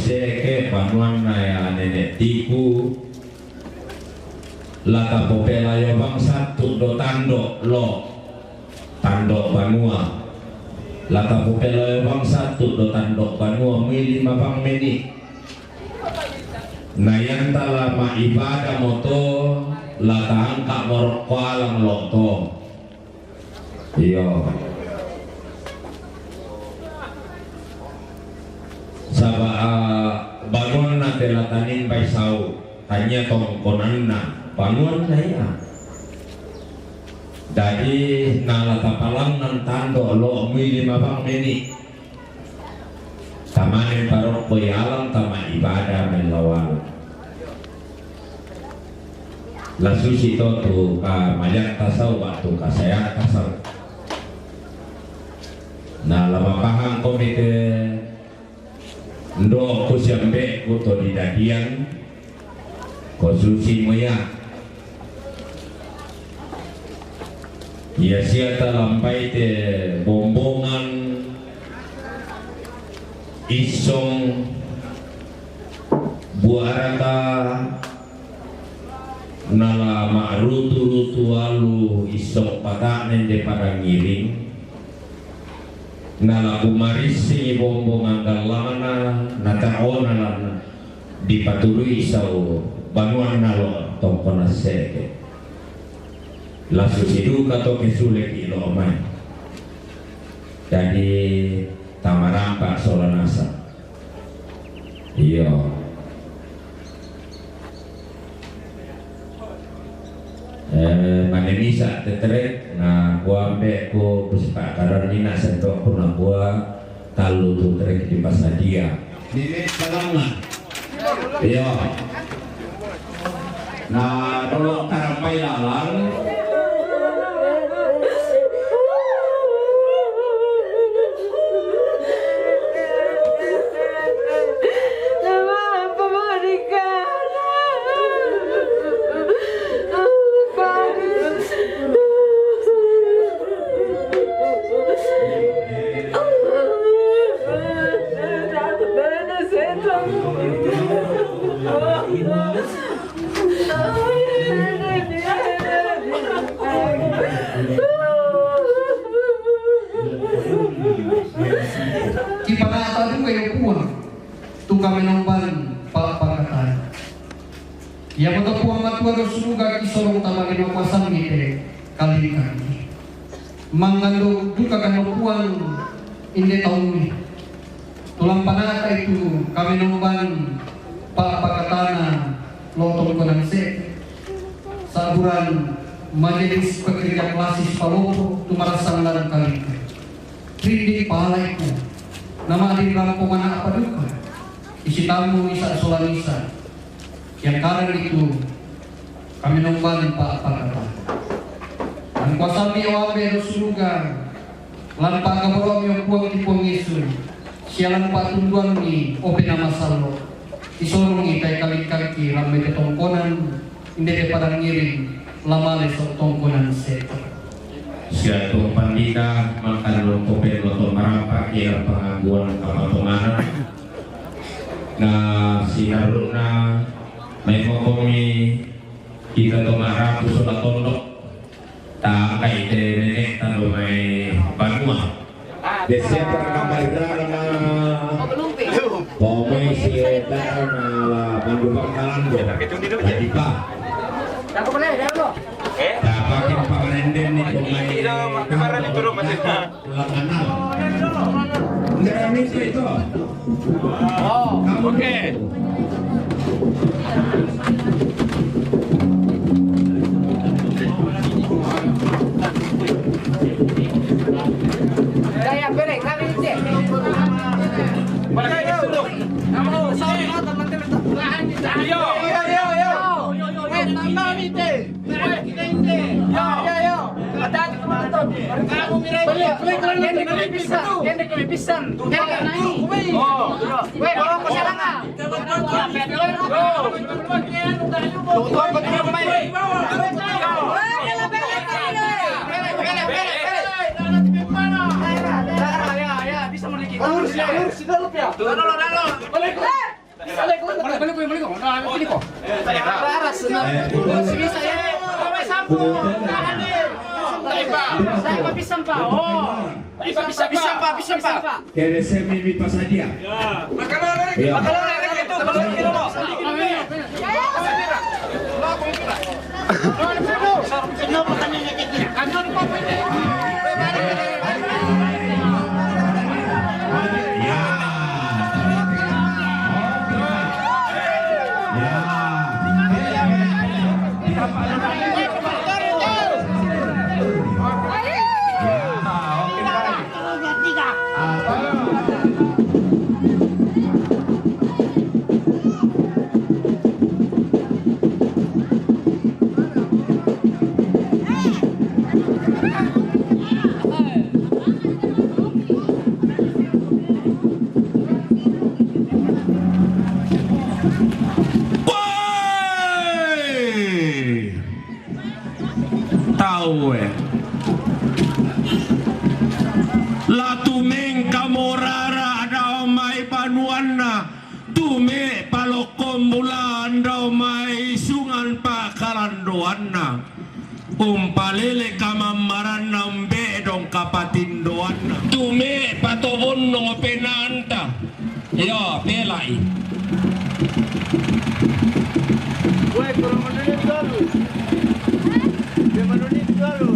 seke panuan na ya nenek tiku laka popela yo bang satu do tando lo tando banua laka popela yo bang satu do tando banua mili mabang meni na yang talama ibadah moto laka angka morokwalang loto iyo saba bangun na telatanin baisau tanya tong konanna bangun na ya jadi nalatapalang ng tando lo mili mabang meni tamanin parok koyalang tama ibadah melawal lasus itu tu ka mayak tasau waktu ka saya tasau nah lama paham komite ndo ko siambe ko to di dadian ko susi moya ya siata lampai te bombongan isong buaraka nala ma'rutu-rutu alu isong patanen de pada ngiring nala kumarisi bombongan galana nataona na dipatului isau banuan nalo tongkona seke lasu sidu kato kesulek ilo omai jadi tamarampa solanasa iyo manenisa tetrek na gua ambe ko pusaka nina sento ko na gua talu tu trek di pasadia di salamna iyo na dolo karampai lalang ya mata puang matua suga kisorong tamangin makwasang ngite kali kali mangando duka kan puang inde taumi tulang panaka itu kami nomban pakatana lotong konang se saburan majelis pekerja klasis palopo tumarasang larang kali trindi pahala itu nama di rampungan apa duka isi tamu isa solanisa yang karang itu kami nomban pak kata dan kuasami awabe surga lan pak kabarom yang puang di pengisun sialan pak tunduan ni open nama salo isorong itai kali kaki ramai ketongkonan inde pada ngiring lama lesok tongkonan setor siatu pandita makan lokope loto marampak ya pengakuan kapatongan nah si haruna may kokomi kita tumara puso na tondok ta kay nenek tando may banua Desember kamarira na pomay si eta na mandubang kalando lagi pa dapat yung pakarenden ni kumay kamaran ito rin masih lakanal hindi ito oke Daya bere kami ini. Balik dulu. Kamu sama teman-teman. Yo. Tambah mite. Yo. Ada teman-teman. Kamu mirai. Balik kami pisan. Oh. Weh, orang kesalangan. Tutup betul main. Bisa sedikit. Lurus, dalam ya. Dalam. Balik. Ini kok. Laras. Sige saya. May sampo. Saya papisang pa. Oh. Pisang pa. Que se me pasa dia. Makalala ito. Kilo mo. Sino pa kanina kaya? Ano pa pwede? La tumeng kamorara daw may panuan na tume palokom bulan daw may sungan pa kalanduan na umpalele kamamaran ng bedong kapatinduan na tume patobon ng penanta yo pelay Uy, pero manulit galo. Manulit galo.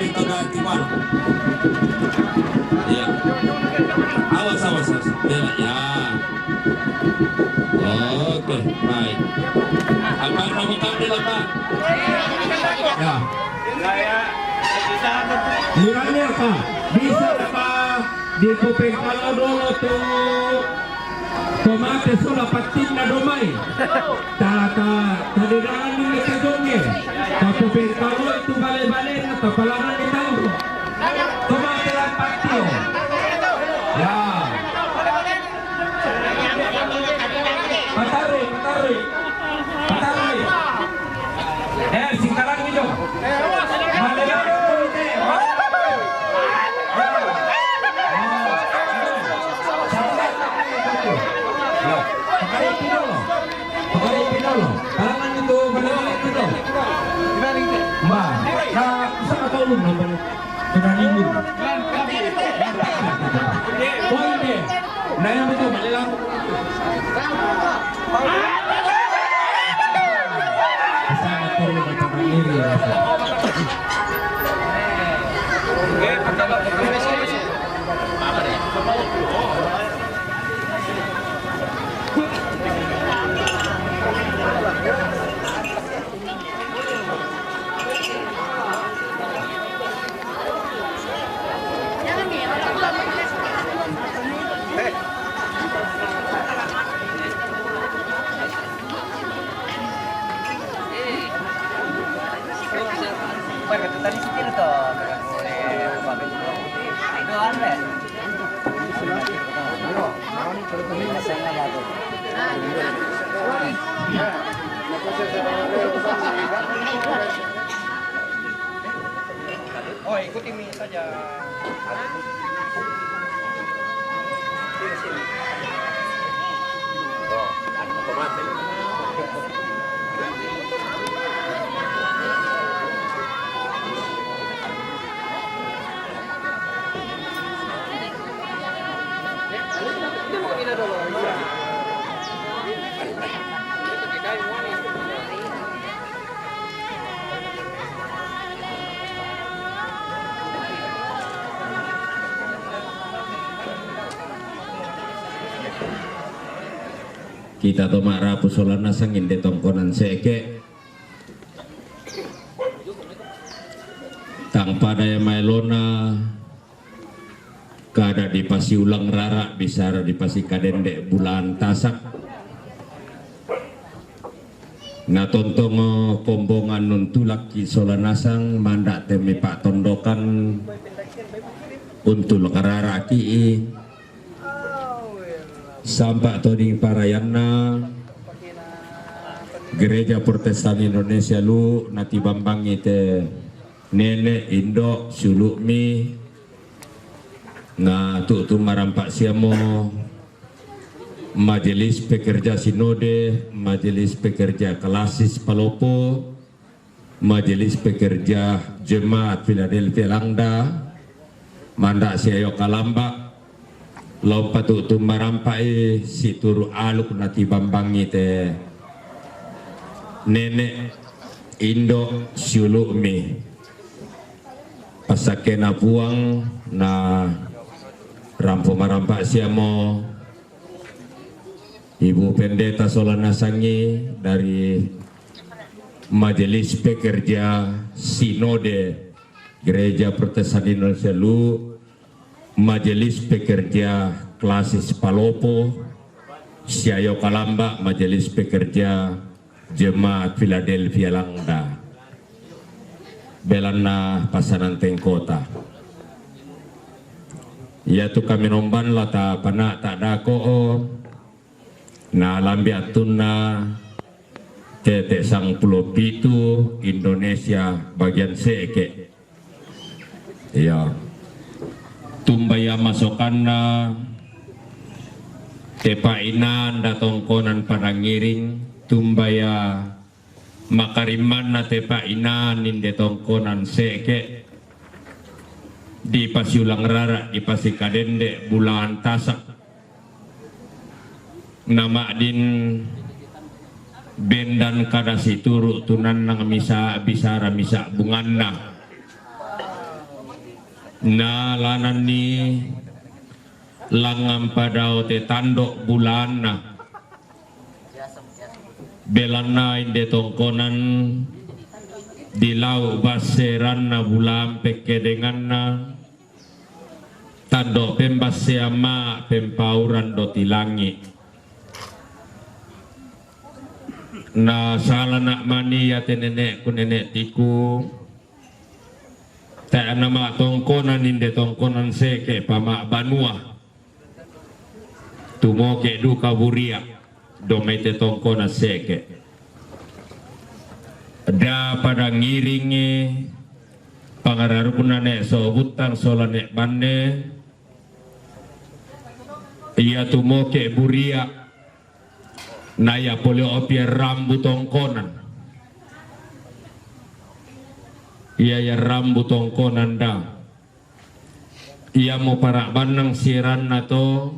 kita ganti bal. Ya. Awas. Bela ya. Oke, baik. Apa kamu tahu Pak? Ya. Murahnya apa? Bisa apa? Di kuping kalau dulu tuh tomate sudah patin na domay. Tata tadiran ni kajongge. Kuping kalau itu balik-balik na tapalangan ni tahu. Tomate lang patio. Ya. Patari. Sekarang ni dong. Kalangan itu balik-balik itu. Mbak, bisa kau lu namanya sudah minggu. Oh ini, nah yang betul balik lah. Bisa atur lu dapat ini rasa. Tadi setir tuh, kagak boleh pakai bulu putih. Itu aneh. Oh, ikuti mie saja. Tuh, otomatis. Kita tomak rapu solana sangin de tongkonan seke tanpa daya mailona kada di pasi ulang rara bisa di pasi kadende bulan tasak na tontong pombongan nuntulak ki solanasang mandak temi pak tondokan untuk karara ki sampai toding parayana Gereja Protestan Indonesia lu nati bambang ite nene Indo sulukmi na tu marampak siamo Majelis Pekerja Sinode, Majelis Pekerja Klasis Palopo, Majelis Pekerja Jemaat Philadelphia Langda, Mandak Siayo Kalamba lompat tu marampai si turu aluk nati bambangi te nenek Indo sulukmi pasakena buang na rampo marampak siamo Ibu Pendeta Solana Sangi dari Majelis Pekerja Sinode Gereja Protestan Indonesia Lu, Majelis Pekerja Klasis Palopo, Siayo Kalamba, Majelis Pekerja Jemaat Philadelphia Langda, Belana Pasanan Tengkota. Yaitu kami nomban lata panak tak dako na lambi atuna tete sang pulau pitu Indonesia bagian seke. Ya. Tumbaya masokanna tepainan datongkonan parangiring tumbaya makariman na tepainan inde tongkonan seke di pasiulang rara di pasikadende bulan tasak nama din bendan kada situru tunan nang misa bisara misa bunganna na lanan ni langam pada te tandok bulana belana inde tongkonan di lau baseran na bulan peke dengan na tandok pembase ama pempauran do tilangi na salah nak mani ya te nenek ku nenek tiku tak nama tongkonan inde tongkonan seke pamak banua tumo ke duka buria domete tongkonan seke da pada ngiringi pangararukuna nek so butang sola nek bande ia tumo ke buria naya pole opia rambu tongkonan ia ya rambu tongkonan da ia mau para banang siran nato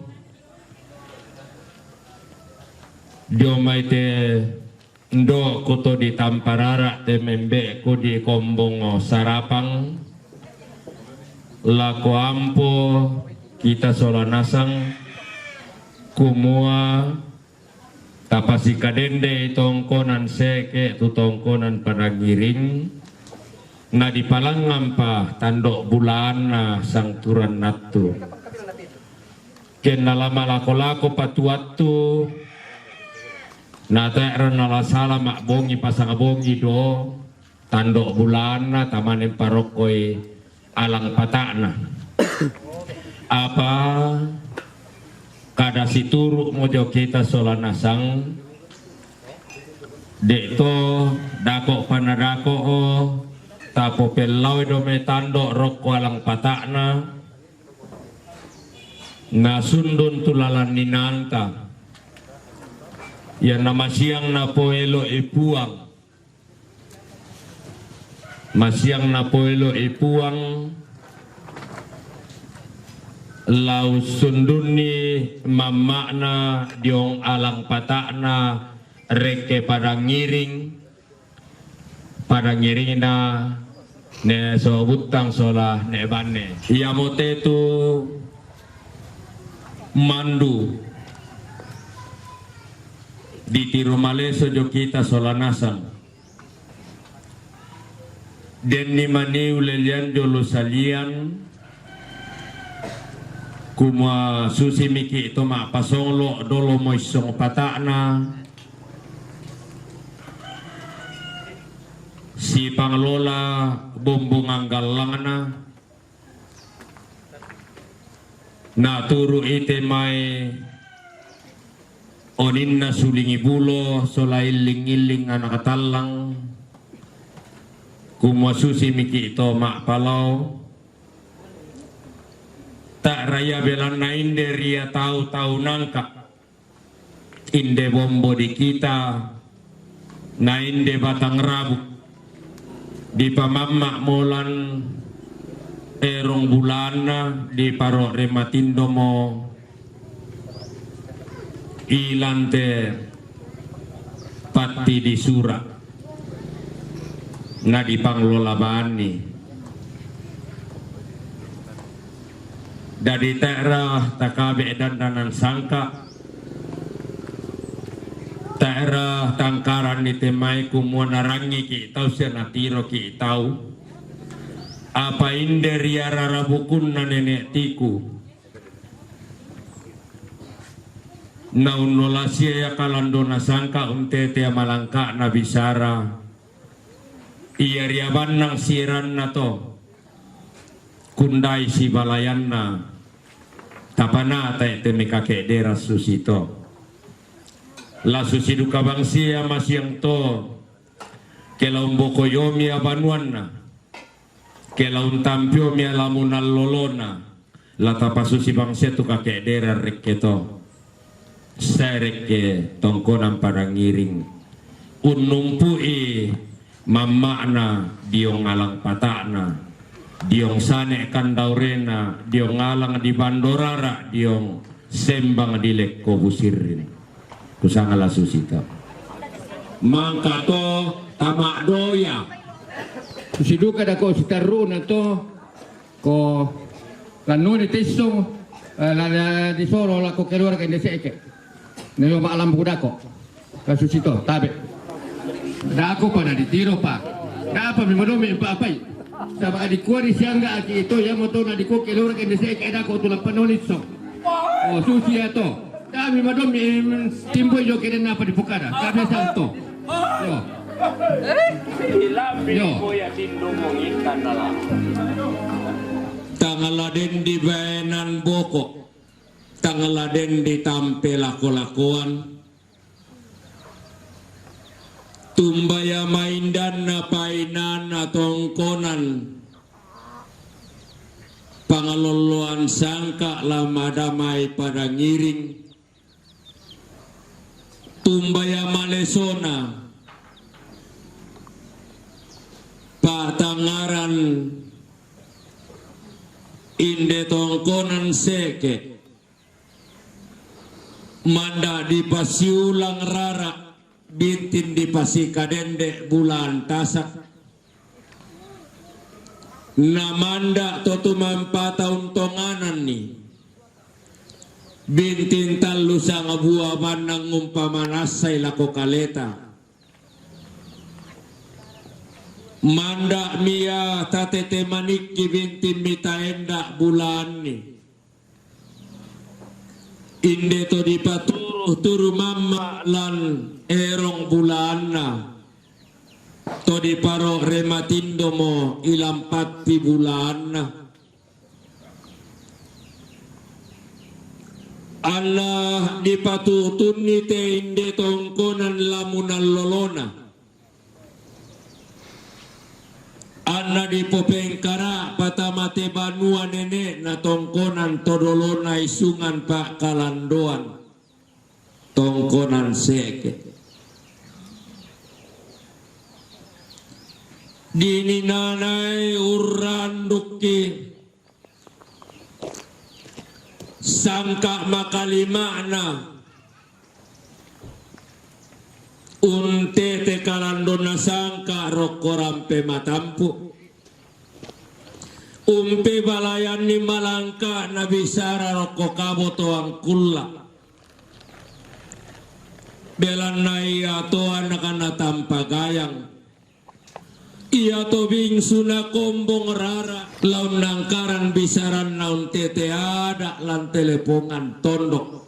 diomai te ndo koto di tamparara te membe ko di kombongo sarapang lako ampo kita sola nasang kumua tapasi kadende tongkonan seke tu tongkonan pada giring na di palangan pa tandok bulana sang turan natu kena lama lako-lako patuatu na ta'ran nala sala mak bongi pasang bongi do tandok bulana tamanen parokoi alang patana apa kada situru mojo kita sola nasang dek to dako panadako o tapo pelau do me tandok roko alang patana na sundun tulalan ninanta ya nama siang na poelo ipuang masiang na poelo ipuang lau sunduni mamakna diong alang patakna reke pada ngiring na ne so butang sola ne bane ia mote tu mandu di tiru maleso jo kita sola nasang den ni mani ulelian jolo salian kuma susi miki itu mak pasonglo dolo moisong patakna si panglola bumbung anggalangna na turu ite mai oninna sulingi bulo sola iling-iling anak talang kuma susi miki itu mak palau tak raya belana inde ria tahu nangka inde bombo di kita na inde batang rabu di pamamma molan erong bulana di paro rematindo mo ilante pati di sura na di panglola bani dari daerah takabe dan danan sangka daerah tangkaran ni temai kumua narangi ki tau senatiro ki tau apa inderia rarabukun na nenek tiku naunolasia ya kalandona sangka untete malangka na bisara iya riaban nang siran na to kundai si balayan na tapana tay temi kakek dera susito la susiduka bangsia masyang to kelaun bokoyomi abanuanna kelaun tampiomi alamunal lolona la tapasusi bangsia tu kakek dera reketo sereke tongkonan pada ngiring unumpui mamakna diong alang patakna diong sane kandaurena diong ngalang di bandorara diong sembang di lekko busirin kusangala susita mangkato tamak doya susiduka dako sitaruna to ko lanu di tisung la di soro la ko keluar ke ndeseke nelo malam budak ko kasus itu tabe da aku pada ditiro pak da apa mimadomi pa apai sama adikku di siangga aki itu ya moto na adikku keluar ke ndeseke ada ko tulang panolit so oh susi ato da mimadomi timbo yo keden apa di pukara kami santo yo Tangaladen di bayanan boko, tangaladen di tampe laku-lakuan, tumbaya maindan na painan na tongkonan, pangaloloan sangka lama damai pada ngiring, tumbaya malesona, patangaran inde tongkonan seke manda di pasiulang rara bintin di pasikadende bulan tasak namanda totumam pataun tonganan ni bintin talu sang buah manang umpamanasay lako kaleta manda mia tatete manik bintin mitaenda bulan ni inde to di paturu turu mamma lan erong bulanna to di paro rematindo mo ilang pati bulanna Allah di patutun ni te inde tongkonan lamunan lolona Anna di popengkara patamate banua nene na tongkonan todolona isungan pak kalandoan tongkonan seke dini nanai uranduki sangka makalimana unte te kalandona sangka rokorampe matampu umpe balayan ni malangka nabisara roko kaboto ang kulla belan na iya to anak-anak tanpa gayang iya to bingsu na kombong rara laun nangkaran bisaran naun tete ada lan telepongan tondok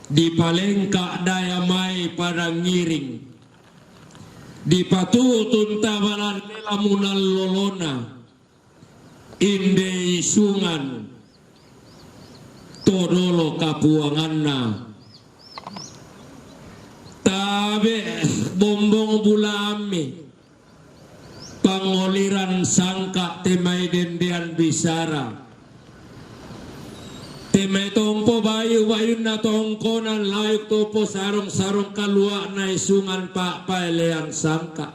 di palengka daya mai pada ngiring di patutun tabalan lamunan lolona inde isungan todolo kapuanganna tabe bombong bulami pangoliran sangka temai dendian bisara temai tompo bayu na tongkonan layuk topo sarong-sarong kalua na isungan pak paileang sangka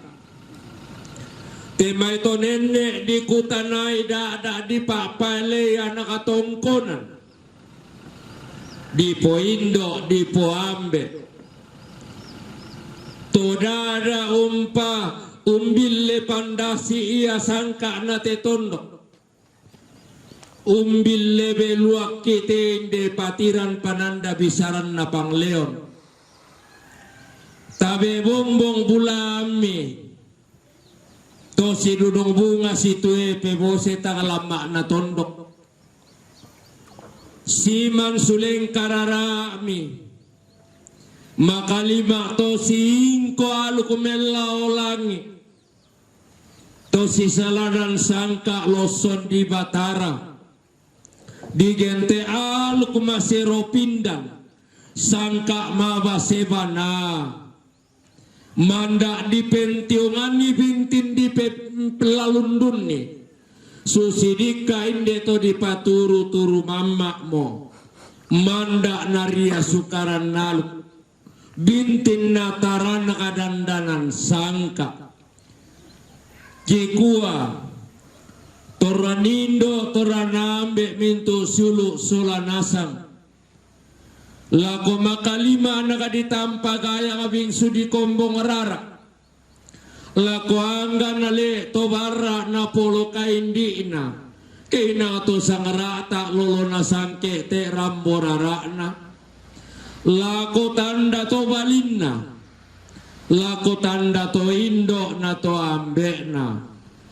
temai to nenek di kutanay da di pak paileang nakatongkonan di poindo di poambe to dada umpa umbille pandasi iya sangka na te tondok umbil lebe luak kite inde patiran pananda bisaran na pangleon tabe bombong bulami to si dudong bunga si tue pebose tangalama na tondok siman suleng kararami makalima to si ingko alu kumela olangi to si saladan sangka loson di Batara di gente aluk masero pindang sangka mabasebana manda di pentiungan ni bintin di pelalundun ni susidika inde to di paturu turu mama mo manda naria sukaran naluk bintin nataran kadandanan sangka kikua toranindo toranambe mintu sulu sulanasang lako makalima naka ditampa gaya ngabing sudi kombong rara Lako angga nale to barra na polo kaindi na. Kina to sangrata lolo na sangke te ramborara na. Lako tanda to balinna. Lako tanda to indo na to ambe na.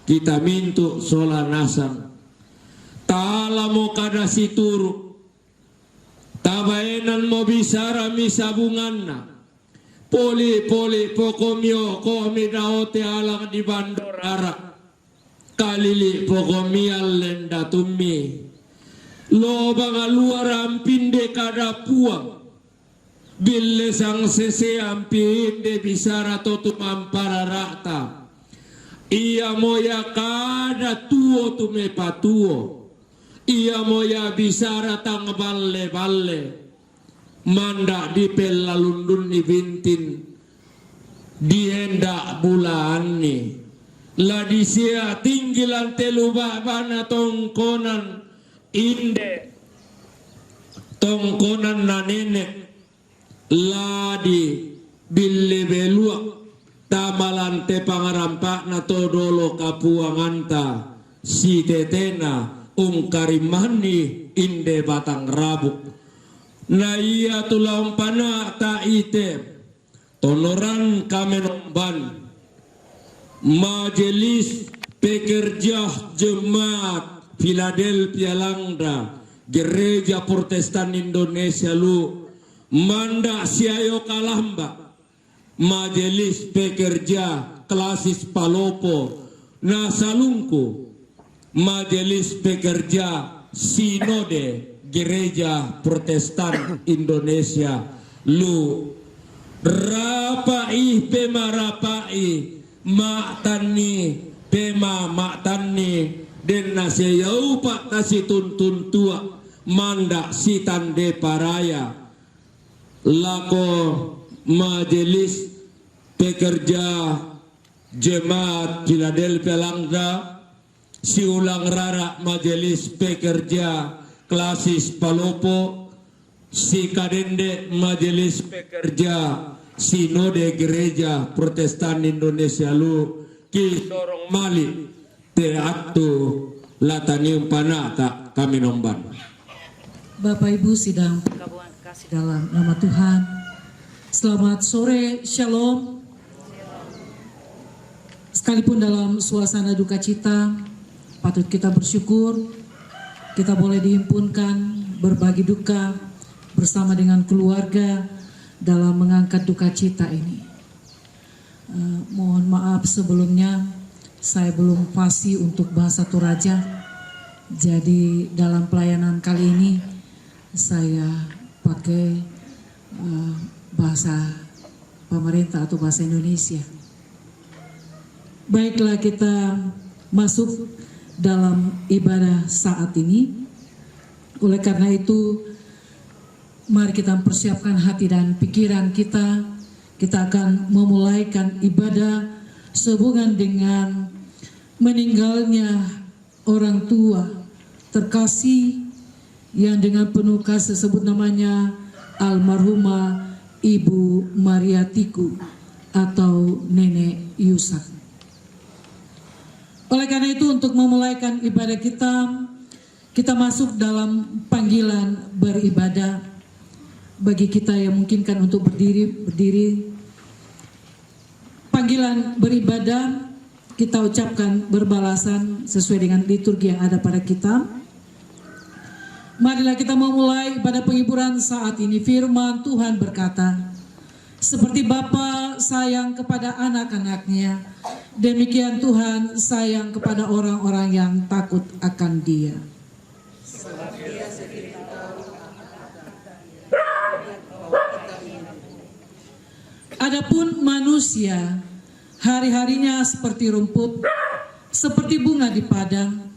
Kita mintu sola nasang. Tala mo kada situru. Tabaenan mo bisara misabungan na. Poli pokomyo komi daote alang di bandor ara. Kalili pokomi alenda tumi. Lo banga luar ampinde kada puang. Bille sang sese ampinde bisara totu mampara rata. Ia moya kada tuo tume patuo. Ia moya bisara tang balle. Manda di pelalundun ni bintin di hendak bulan ni la disia tinggilan teluba bana tongkonan inde tongkonan na nenek la di bille belua tamalante pangarampak na todolo kapuanganta si tetena ungkarimani inde batang rabuk. Na iya tulang pana ta ite tonoran kamenomban Majelis Pekerja Jemaat Philadelphia Langda Gereja Protestan Indonesia lu manda siayo kalamba Majelis Pekerja Klasis Palopo na salungku Majelis Pekerja Sinode Gereja Protestan Indonesia lu rapai pema rapai mak tani pema mak tani den naseyau pak kasih tuntun tua manda si tande paraya lako Majelis Pekerja Jemaat Philadelphia Langda si ulang rara Majelis Pekerja Klasis Palopo, si kadende Majelis Pekerja Sinode Gereja Protestan Indonesia lu ki sorong mali te aktu latanium panata kami nomban. Bapak Ibu sidang kasih dalam nama Tuhan. Selamat sore, shalom. Sekalipun dalam suasana duka cita, patut kita bersyukur. Kita boleh dihimpunkan berbagi duka bersama dengan keluarga dalam mengangkat duka cita ini. Mohon maaf sebelumnya saya belum fasih untuk bahasa Toraja. Jadi dalam pelayanan kali ini saya pakai bahasa pemerintah atau bahasa Indonesia. Baiklah kita masuk dalam ibadah saat ini. Oleh karena itu mari kita persiapkan hati dan pikiran kita. Kita akan memulaikan ibadah sehubungan dengan meninggalnya orang tua terkasih yang dengan penuh kasih sebut namanya almarhumah Ibu Mariatiku atau Nenek Yusak. Oleh karena itu untuk memulaikan ibadah kita masuk dalam panggilan beribadah. Bagi kita yang memungkinkan untuk berdiri. Panggilan beribadah kita ucapkan berbalasan sesuai dengan liturgi yang ada pada kita. Marilah kita memulai pada penghiburan saat ini. Firman Tuhan berkata, seperti Bapa sayang kepada anak-anaknya, demikian Tuhan sayang kepada orang-orang yang takut akan Dia. Adapun manusia, hari-harinya seperti rumput, seperti bunga di padang,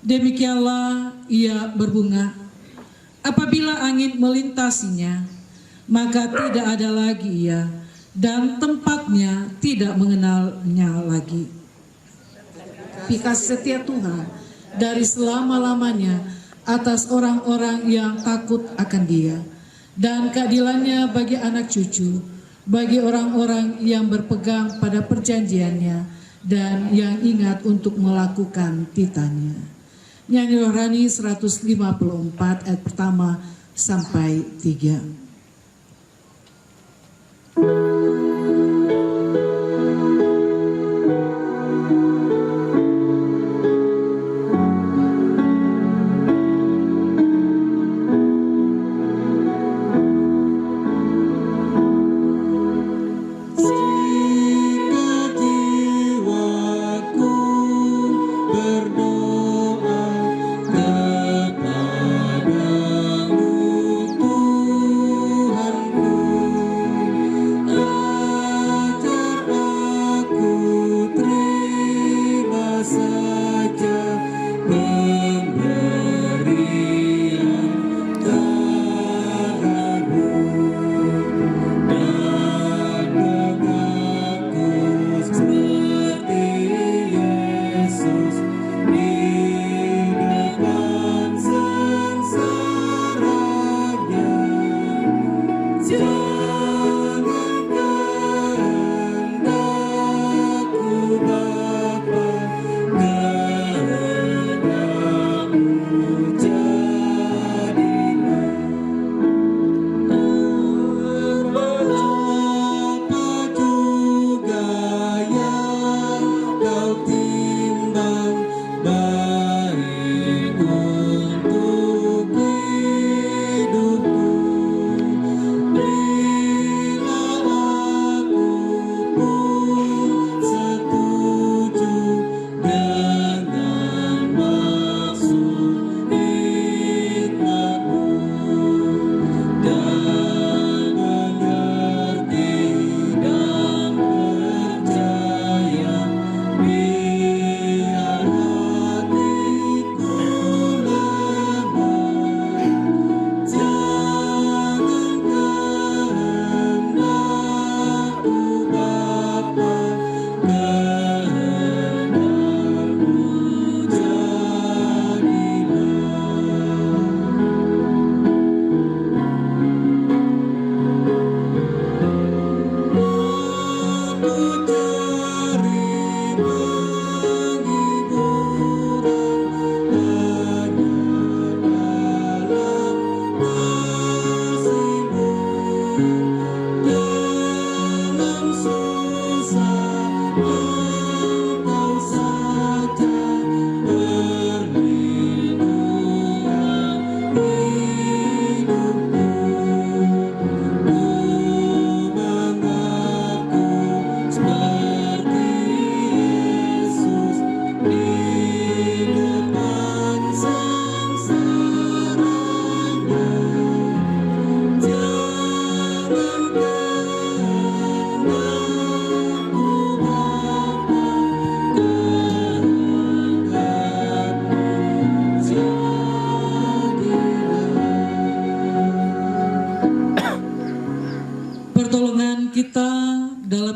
demikianlah ia berbunga. Apabila angin melintasinya, maka tidak ada lagi ia, dan tempatnya tidak mengenalnya lagi. Kasih setia Tuhan dari selama-lamanya atas orang-orang yang takut akan Dia, dan keadilannya bagi anak cucu bagi orang-orang yang berpegang pada perjanjiannya dan yang ingat untuk melakukan titanya. Nyanyi rohani 154 ayat pertama sampai 3.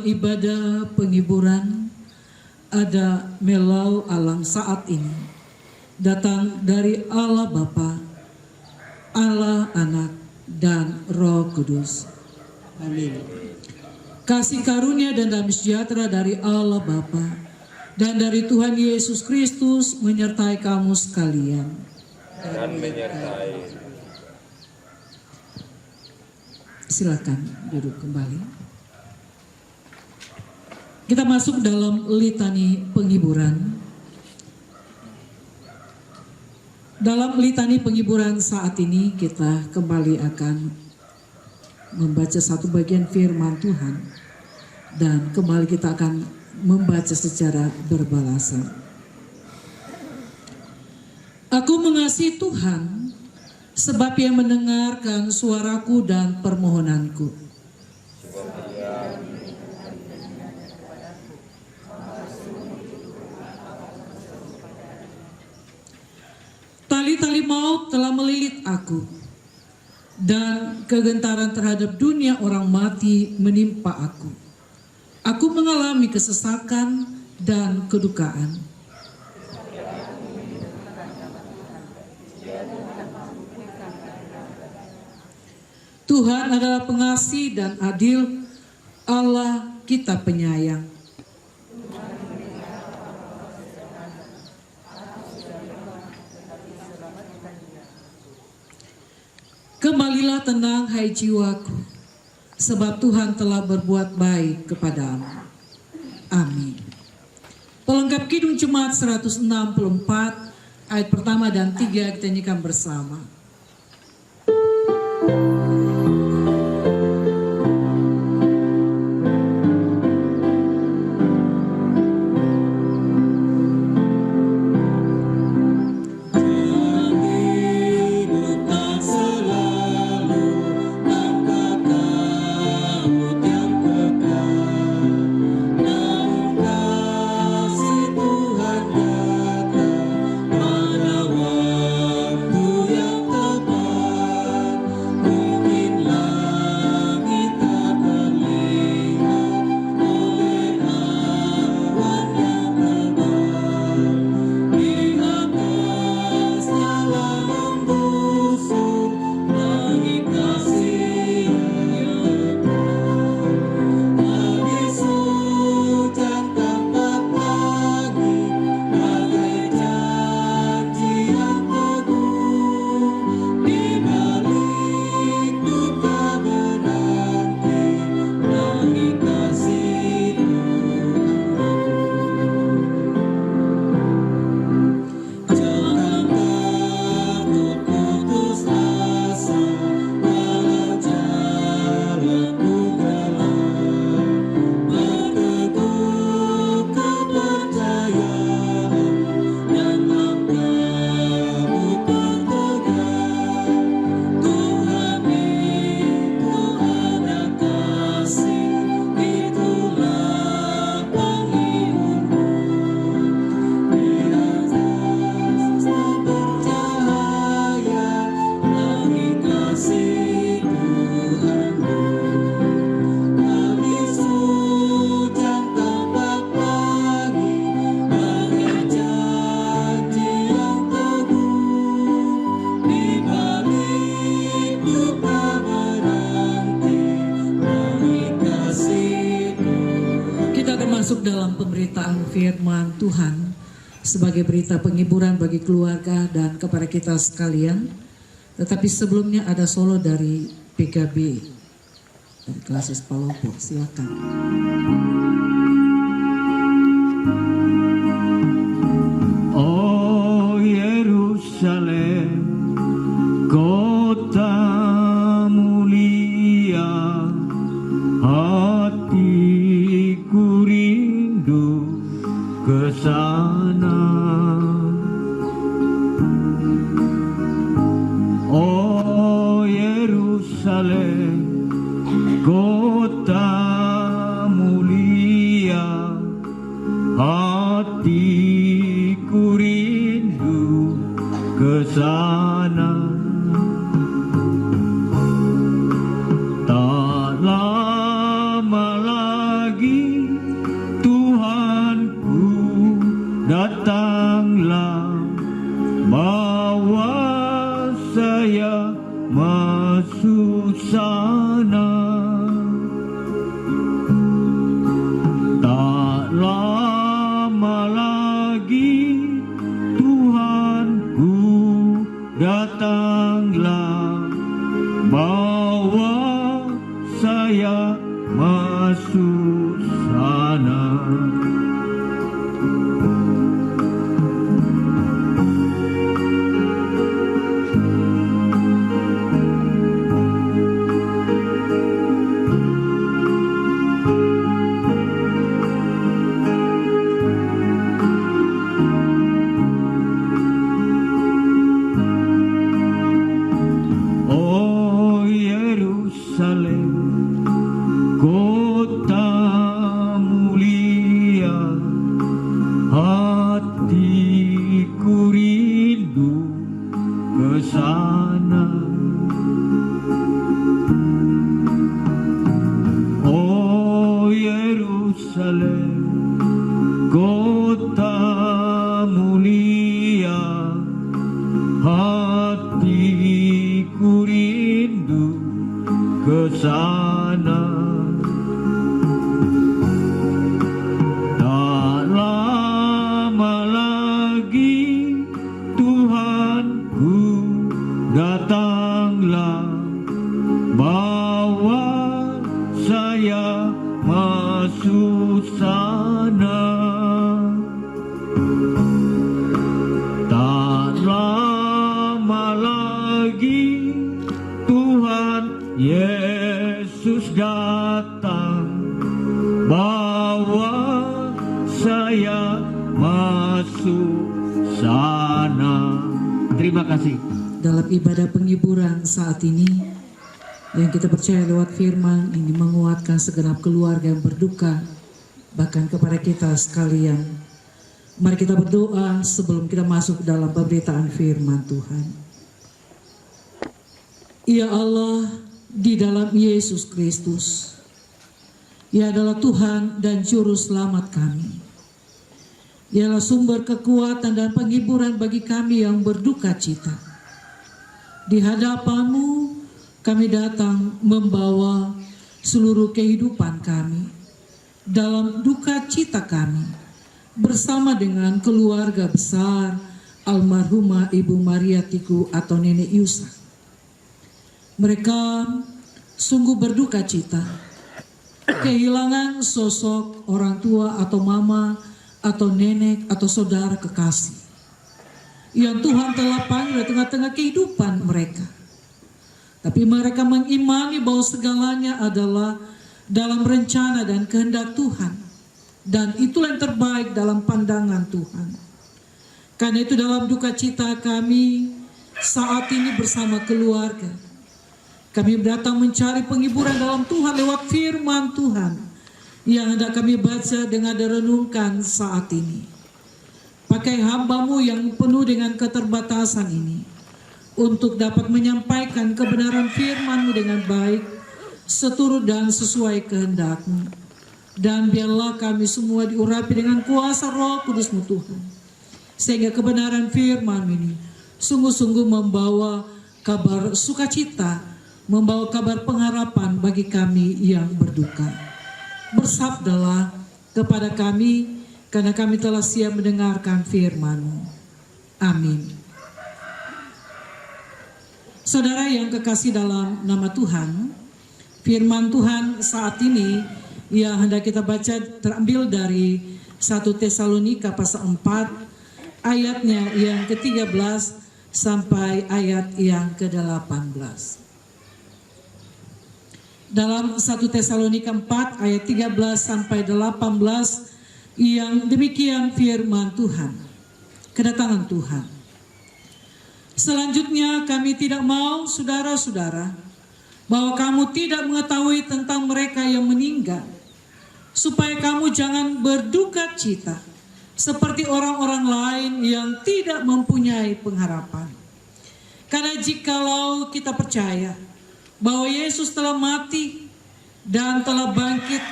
Ibadah penghiburan ada melau alang saat ini datang dari Allah Bapa, Allah Anak dan Roh Kudus. Amin. Kasih karunia dan damai sejahtera dari Allah Bapa dan dari Tuhan Yesus Kristus menyertai kamu sekalian. Dan menyertai. Silakan duduk kembali. Kita masuk dalam litani penghiburan. Dalam litani penghiburan saat ini kita kembali akan membaca satu bagian firman Tuhan. Dan kembali kita akan membaca secara berbalasan. Aku mengasihi Tuhan sebab Ia mendengarkan suaraku dan permohonanku. Tali-tali maut telah melilit aku, dan kegentaran terhadap dunia orang mati menimpa aku. Aku mengalami kesesakan dan kedukaan. Tuhan adalah pengasih dan adil, Allah kita penyayang. Kembalilah tenang hai jiwaku, sebab Tuhan telah berbuat baik kepadamu. Amin. Pelengkap Kidung Jemaat 164 ayat pertama dan 3 kita nyanyikan bersama. Masuk dalam pemberitaan firman Tuhan sebagai berita penghiburan bagi keluarga dan kepada kita sekalian. Tetapi sebelumnya ada solo dari PKB dari Klasis Palopo. Silakan. Oh Yerusalem, kota mulia, hatiku rindu ke sana. Oh Yerusalem, kota mulia, hatiku rindu ke sana. Tak lama lagi Tuhanku datanglah, bawa saya masuk sana. Tak lama lagi Tuhanku datanglah, bawa saya masuk sana. Oh Yerusalem, kota mulia, hatiku rindu ke sana. Oh Yerusalem, kota mulia, hatiku rindu ke sana. Terima kasih. Dalam ibadah penghiburan saat ini, yang kita percaya lewat firman ini menguatkan segenap keluarga yang berduka, bahkan kepada kita sekalian. Mari kita berdoa sebelum kita masuk dalam pemberitaan firman Tuhan. Ya Allah, di dalam Yesus Kristus, Ia adalah Tuhan dan Juru Selamat kami. Ialah sumber kekuatan dan penghiburan bagi kami yang berduka cita. Di hadapan-Mu kami datang membawa seluruh kehidupan kami dalam duka cita kami bersama dengan keluarga besar almarhumah Ibu Maria Tiku atau Nenek Yusa. Mereka sungguh berduka cita kehilangan sosok orang tua atau mama atau nenek atau saudara kekasih yang Tuhan telah panggil di tengah-tengah kehidupan mereka. Tapi mereka mengimani bahwa segalanya adalah dalam rencana dan kehendak Tuhan, dan itulah yang terbaik dalam pandangan Tuhan. Karena itu dalam duka cita kami saat ini bersama keluarga, kami datang mencari penghiburan dalam Tuhan lewat firman Tuhan yang hendak kami baca dengan direnungkan saat ini. Pakai hamba-Mu yang penuh dengan keterbatasan ini untuk dapat menyampaikan kebenaran firman-Mu dengan baik, seturut dan sesuai kehendak-Mu. Dan biarlah kami semua diurapi dengan kuasa Roh Kudus-Mu Tuhan, sehingga kebenaran firman ini sungguh-sungguh membawa kabar sukacita, membawa kabar pengharapan bagi kami yang berduka. Bersabdalah kepada kami, karena kami telah siap mendengarkan firman-Mu. Amin. Saudara yang kekasih dalam nama Tuhan, firman Tuhan saat ini yang hendak kita baca terambil dari 1 Tesalonika pasal 4 ayatnya yang ke-13 sampai ayat yang ke-18. Dalam 1 Tesalonika 4 ayat 13 sampai 18 yang demikian firman Tuhan. Kedatangan Tuhan. Selanjutnya kami tidak mau saudara-saudara bahwa kamu tidak mengetahui tentang mereka yang meninggal, supaya kamu jangan berduka cita seperti orang-orang lain yang tidak mempunyai pengharapan. Karena jikalau kita percaya bahwa Yesus telah mati dan telah bangkit,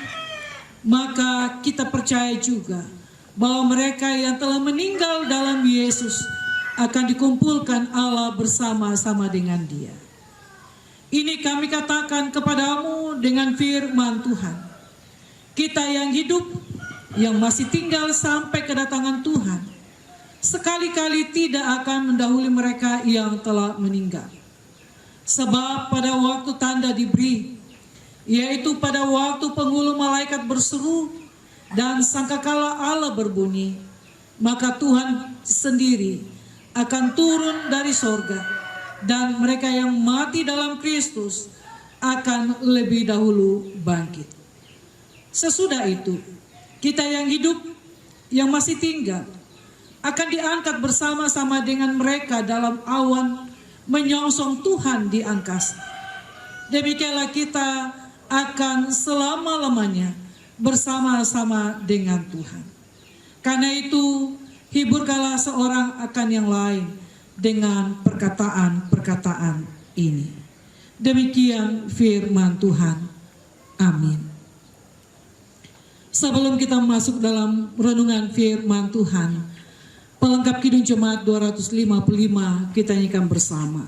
maka kita percaya juga bahwa mereka yang telah meninggal dalam Yesus akan dikumpulkan Allah bersama-sama dengan Dia. Ini kami katakan kepadamu dengan firman Tuhan. Kita yang hidup, yang masih tinggal sampai kedatangan Tuhan, sekali-kali tidak akan mendahului mereka yang telah meninggal. Sebab pada waktu tanda diberi, yaitu pada waktu penghulu malaikat berseru dan sangkakala Allah berbunyi, maka Tuhan sendiri akan turun dari sorga, dan mereka yang mati dalam Kristus akan lebih dahulu bangkit. Sesudah itu, kita yang hidup, yang masih tinggal, akan diangkat bersama-sama dengan mereka dalam awan menyongsong Tuhan di angkasa. Demikianlah kita akan selama-lamanya bersama-sama dengan Tuhan. Karena itu, hiburkanlah seorang akan yang lain dengan perkataan-perkataan ini. Demikian firman Tuhan. Amin. Sebelum kita masuk dalam renungan firman Tuhan, pelengkap Kidung Jemaat 255 kita nyanyikan bersama.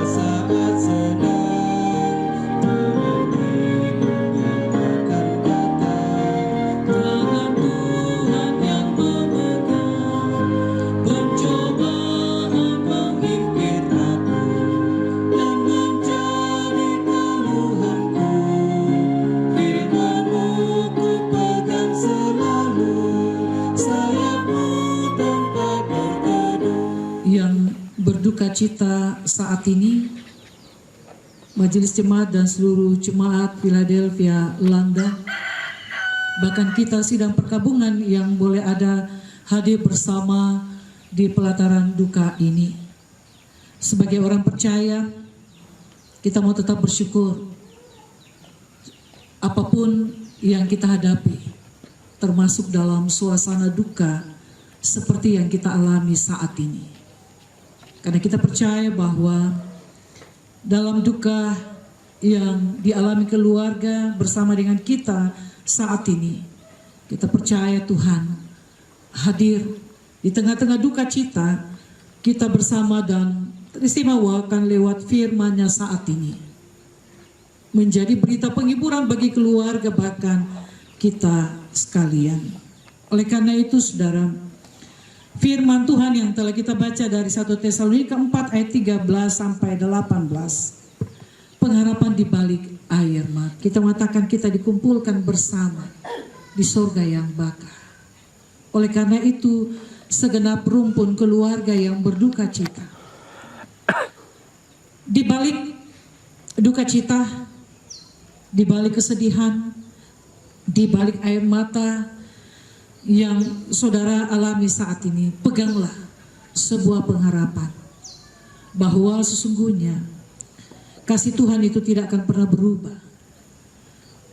Saat sedang cita saat ini, Majelis Jemaat dan seluruh Jemaat Philadelphia London, bahkan kita sidang perkabungan yang boleh ada hadir bersama di pelataran duka ini. Sebagai orang percaya, kita mau tetap bersyukur apapun yang kita hadapi, termasuk dalam suasana duka seperti yang kita alami saat ini. Karena kita percaya bahwa dalam duka yang dialami keluarga bersama dengan kita saat ini, kita percaya Tuhan hadir di tengah-tengah duka cita kita bersama dan teristimewakan lewat firman-Nya saat ini. Menjadi berita penghiburan bagi keluarga bahkan kita sekalian. Oleh karena itu saudara, firman Tuhan yang telah kita baca dari 1 Tesalonika 4 ayat 13 sampai 18. Pengharapan di balik air mata. Kita mengatakan kita dikumpulkan bersama di sorga yang bakar. Oleh karena itu segenap rumpun keluarga yang berduka cita, di balik duka cita, di balik kesedihan, di balik air mata yang saudara alami saat ini, peganglah sebuah pengharapan bahwa sesungguhnya kasih Tuhan itu tidak akan pernah berubah.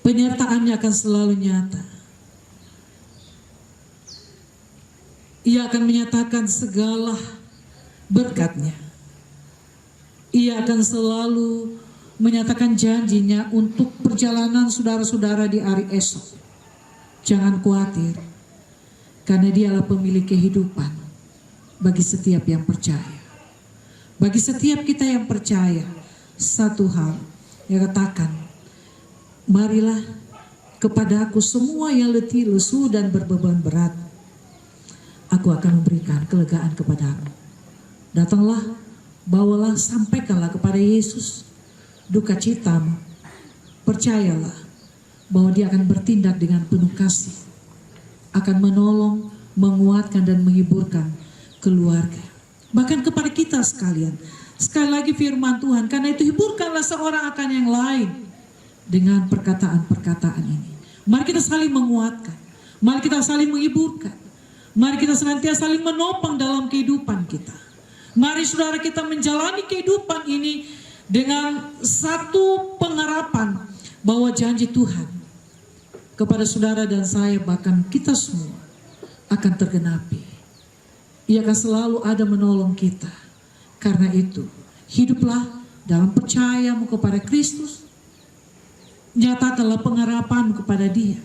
Penyertaannya akan selalu nyata. Ia akan menyatakan segala berkat-Nya. Ia akan selalu menyatakan janjinya untuk perjalanan saudara-saudara di hari esok. Jangan khawatir, karena Dialah pemilik kehidupan bagi setiap yang percaya. Bagi setiap kita yang percaya, satu hal yang katakan, marilah kepadaku semua yang letih, lesu dan berbeban berat, aku akan memberikan kelegaan kepadamu. Datanglah, bawalah, sampaikanlah kepada Yesus duka citamu. Percayalah bahwa Dia akan bertindak dengan penuh kasih, akan menolong, menguatkan dan menghiburkan keluarga. Bahkan kepada kita sekalian. Sekali lagi firman Tuhan, karena itu hiburkanlah seorang akan yang lain dengan perkataan-perkataan ini. Mari kita saling menguatkan, mari kita saling menghiburkan, mari kita senantiasa saling menopang dalam kehidupan kita. Mari saudara kita menjalani kehidupan ini dengan satu pengharapan bahwa janji Tuhan kepada saudara dan saya, bahkan kita semua, akan tergenapi. Ia akan selalu ada menolong kita. Karena itu, hiduplah dalam percayamu kepada Kristus. Nyatakanlah pengharapanmu kepada Dia.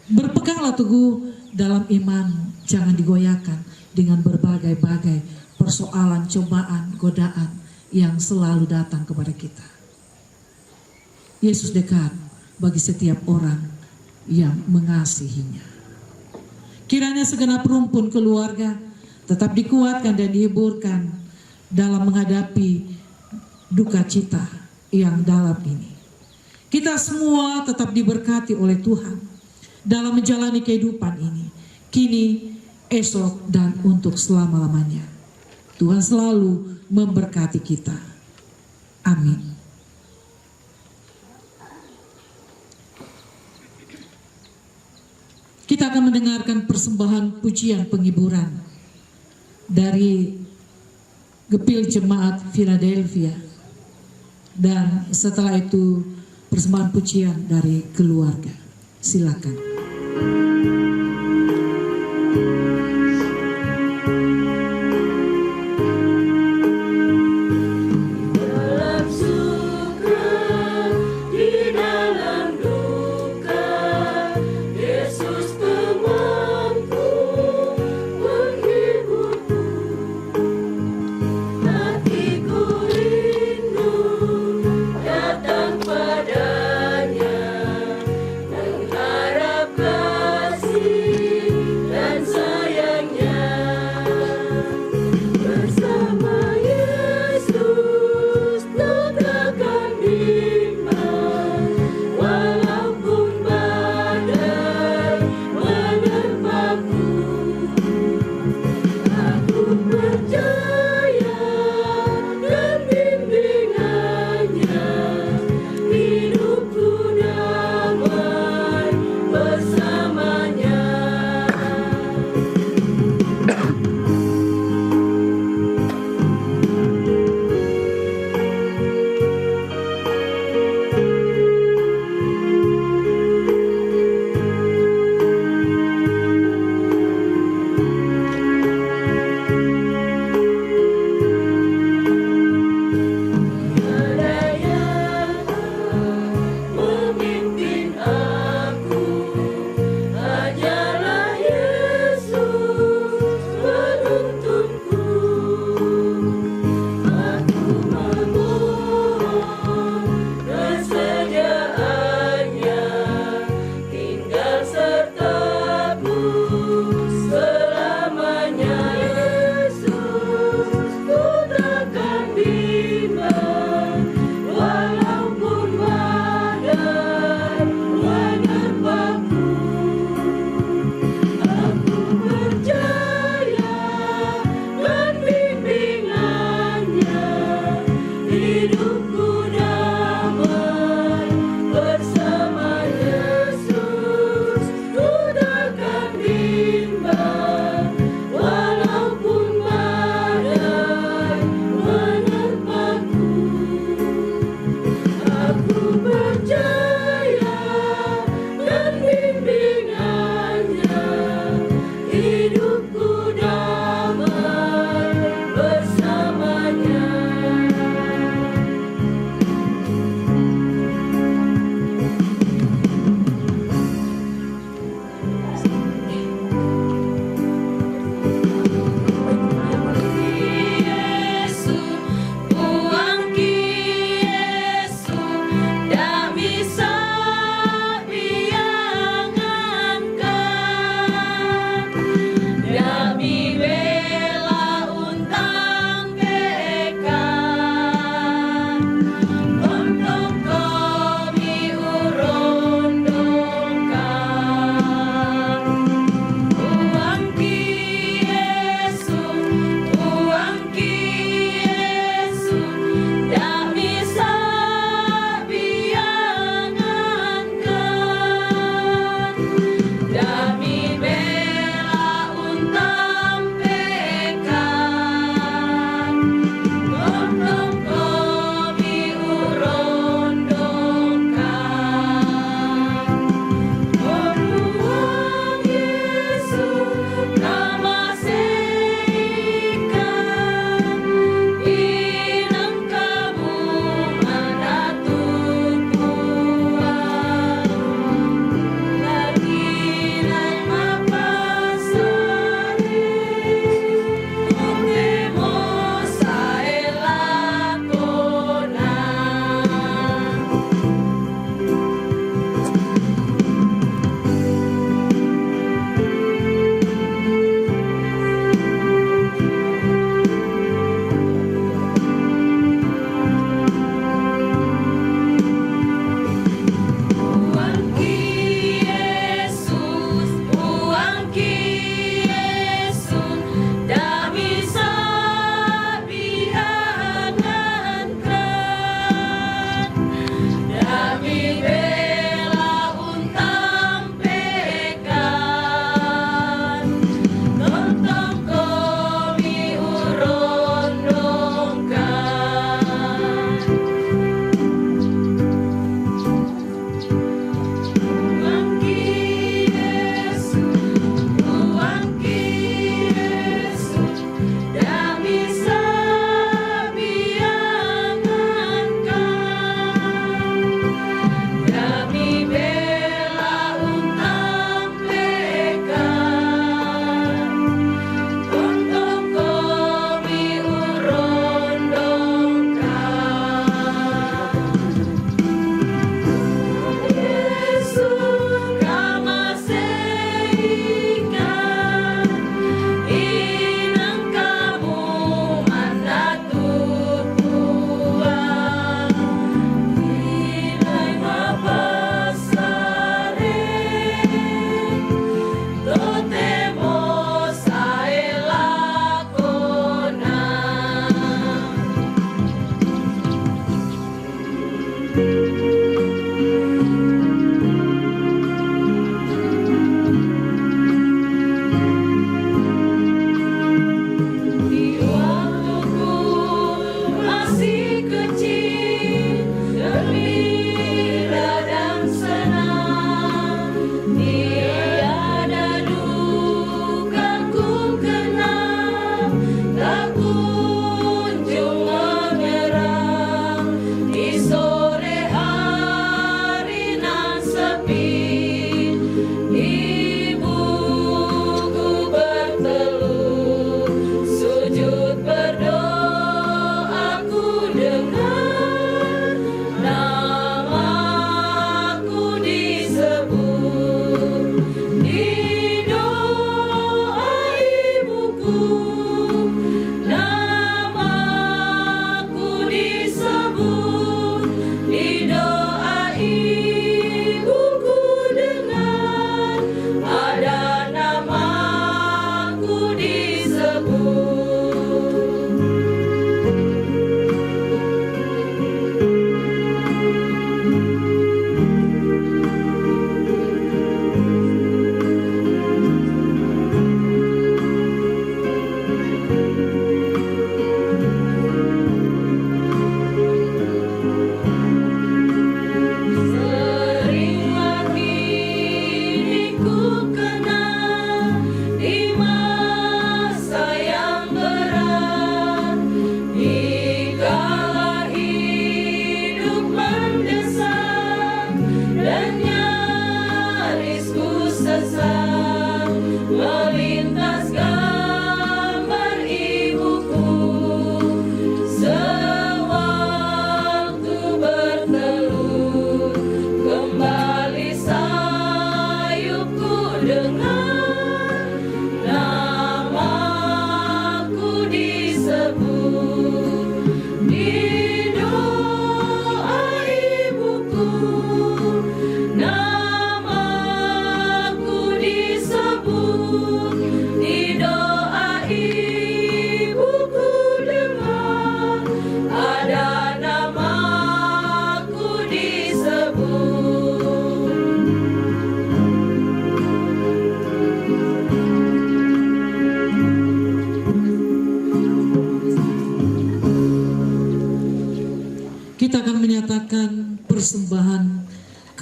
Berpeganglah teguh dalam imanmu. Jangan digoyahkan dengan berbagai-bagai persoalan, cobaan, godaan yang selalu datang kepada kita. Yesus dekat bagi setiap orang yang mengasihinya. Kiranya segenap rumpun keluarga tetap dikuatkan dan dihiburkan dalam menghadapi duka cita yang dalam ini. Kita semua tetap diberkati oleh Tuhan dalam menjalani kehidupan ini, kini, esok, dan untuk selama-lamanya. Tuhan selalu memberkati kita. Amin. Kita akan mendengarkan persembahan pujian penghiburan dari Gepil Jemaat Philadelphia, dan setelah itu persembahan pujian dari keluarga. Silakan. Padanya mengharap kasih.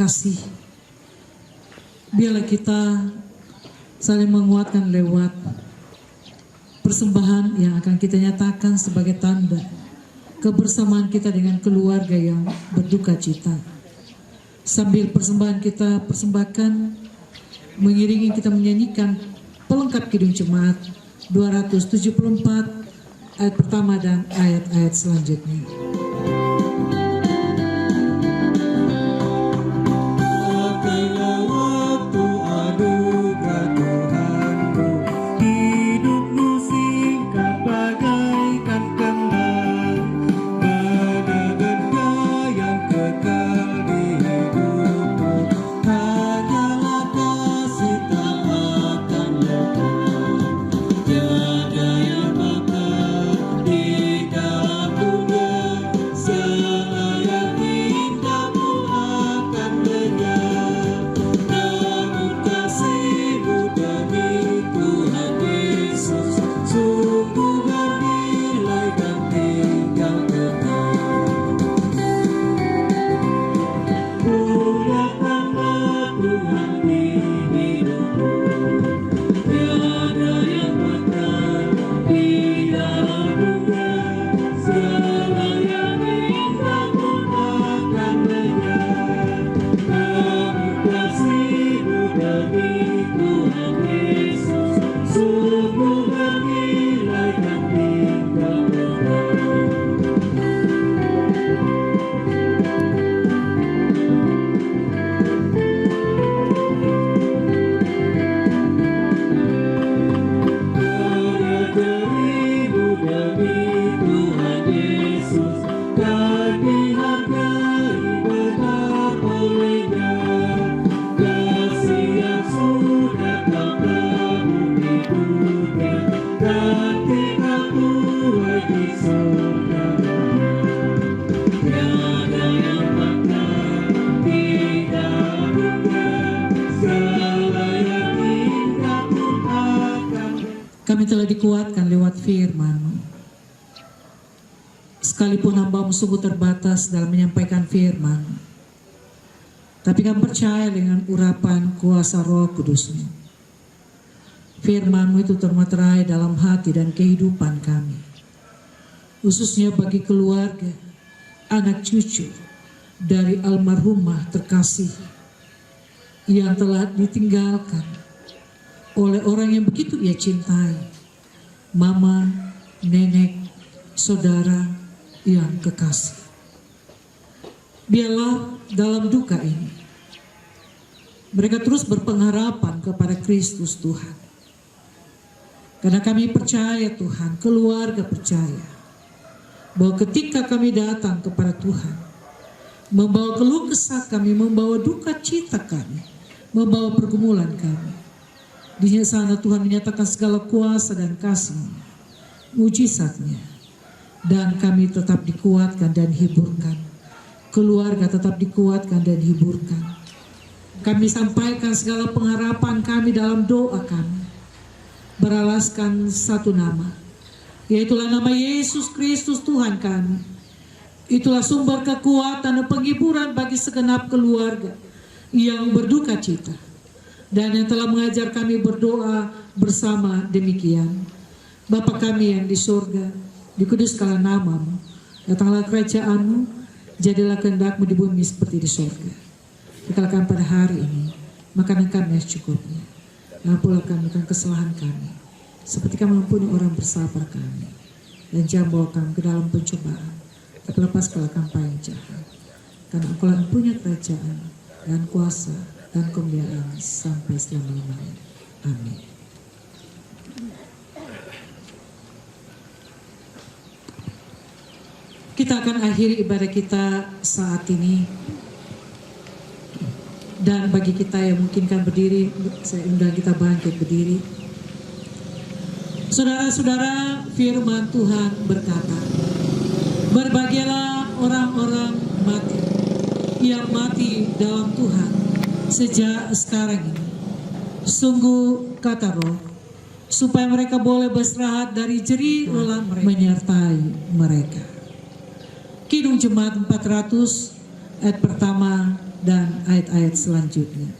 kasih. Biarlah kita saling menguatkan lewat persembahan yang akan kita nyatakan sebagai tanda kebersamaan kita dengan keluarga yang berduka cita. Sambil persembahan kita persembahkan, mengiringi kita menyanyikan pelengkap Kidung Jemaat 274 ayat pertama dan ayat-ayat selanjutnya. Kami telah dikuatkan lewat firman. Sekalipun hamba-Mu sungguh terbatas dalam menyampaikan firman, tapi kami percaya dengan urapan kuasa Roh Kudus-Mu. Firman-Mu itu termaterai dalam hati dan kehidupan kami, khususnya bagi keluarga, anak cucu dari almarhumah terkasih yang telah ditinggalkan oleh orang yang begitu ia cintai, mama, nenek, saudara yang kekasih. Biarlah dalam duka ini mereka terus berpengharapan kepada Kristus Tuhan. Karena kami percaya Tuhan, keluarga percaya bahwa ketika kami datang kepada Tuhan, membawa keluh kesah kami, membawa duka cita kami, membawa pergumulan kami, di sana Tuhan menyatakan segala kuasa dan kasih, mujizatnya, dan kami tetap dikuatkan dan hiburkan. Keluarga tetap dikuatkan dan hiburkan. Kami sampaikan segala pengharapan kami dalam doa kami, beralaskan satu nama, yaitulah nama Yesus Kristus Tuhan kami. Itulah sumber kekuatan dan penghiburan bagi segenap keluarga yang berduka cita, dan yang telah mengajar kami berdoa bersama demikian. Bapa kami yang di surga, dikuduskanlah nama-Mu, datanglah kerajaan-Mu, jadilah kehendak-Mu di bumi seperti di surga. Berikanlah pada hari ini makanan kami yang secukupnya. Ampunilah kami akan kesalahan kami, seperti kami mengampuni orang bersabar kami. Dan jangan bawa kami ke dalam pencobaan, tapi lepaskanlah kami dari yang jahat. Karena Engkau-lah yang punya kerajaan dan kuasa dan kemuliaan sampai selama-lamanya. Amin. Kita akan akhiri ibadah kita saat ini. Dan bagi kita yang mungkin kan berdiri, saya undang kita bangkit berdiri. Saudara-saudara, firman Tuhan berkata, berbahagialah orang-orang mati yang mati dalam Tuhan sejak sekarang ini. Sungguh kata Roh, supaya mereka boleh beristirahat dari jerih lelah mereka menyertai mereka. Kidung Jemaat 400 ayat pertama dan ayat-ayat selanjutnya.